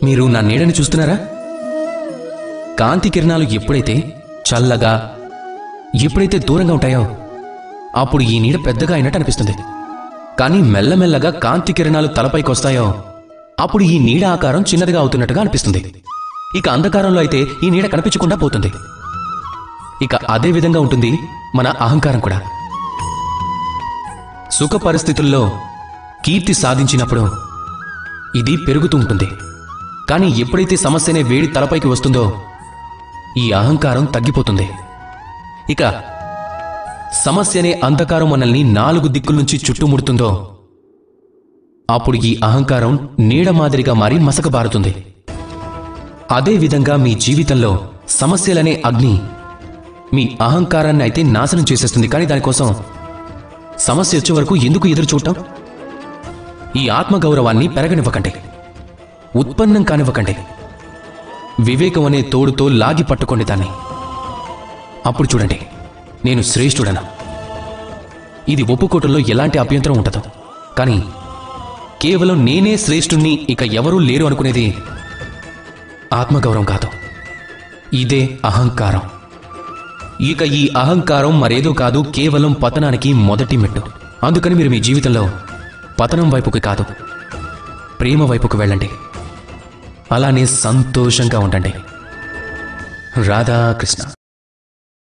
మీరు నా నీడని చూస్తున్నారా? కాంతి కిరణాలు ఎప్పుడైతే చల్లగా, ఎప్పుడైతే దూరంగా ఉంటాయో అప్పుడు ఈ నీడ పెద్దగా అయినట్టు అనిపిస్తుంది. కానీ మెల్లమెల్లగా కాంతి కిరణాలు తలపైకి వస్తాయో అప్పుడు ఈ నీడ ఆకారం చిన్నదిగా అవుతున్నట్టుగా అనిపిస్తుంది. ఇక అంధకారంలో అయితే ఈ నీడ కనిపించకుండా పోతుంది. ఇక అదే విధంగా ఉంటుంది మన అహంకారం కూడా. సుఖ పరిస్థితుల్లో కీర్తి సాధించినప్పుడు ఇది పెరుగుతూ ఉంటుంది. కానీ ఎప్పుడైతే సమస్యనే వేడి తలపైకి వస్తుందో ఈ అహంకారం తగ్గిపోతుంది. ఇక సమస్యనే అంధకారం మనల్ని 4 దిక్కుల నుంచి చుట్టుముడుతుందో అప్పుడు ఈ అహంకారం నీడ మాదిరిగా మారి మసకబారుతుంది. అదేవిధంగా మీ జీవితంలో సమస్యలనే అగ్ని మీ అహంకారాన్ని అయితే నాశనం చేసేస్తుంది. కానీ దానికోసం సమస్య వచ్చే వరకు ఎందుకు ఎదురు చూడటం? ఈ ఆత్మగౌరవాన్ని పెరగనివ్వకండి, ఉత్పన్నం కానివ్వకండి. వివేకం అనే తోడుతో లాగి పట్టుకోండి దాన్ని. అప్పుడు చూడండి, నేను శ్రేష్ఠుడను. ఇది ఒప్పుకోవటంలో ఎలాంటి అభ్యంతరం ఉండదు. కానీ కేవలం నేనే శ్రేష్ఠుణ్ణి, ఇక ఎవరూ లేరు అనుకునేది ఆత్మగౌరవం కాదు, ఇదే అహంకారం. ఇక ఈ అహంకారం మరేదో కాదు, కేవలం పతనానికి మొదటి మెట్టు. అందుకని మీరు మీ జీవితంలో పతనం వైపుకి కాదు, ప్రేమ వైపుకు వెళ్ళండి. అలానే సంతోషంగా ఉండండి. రాధాకృష్ణ.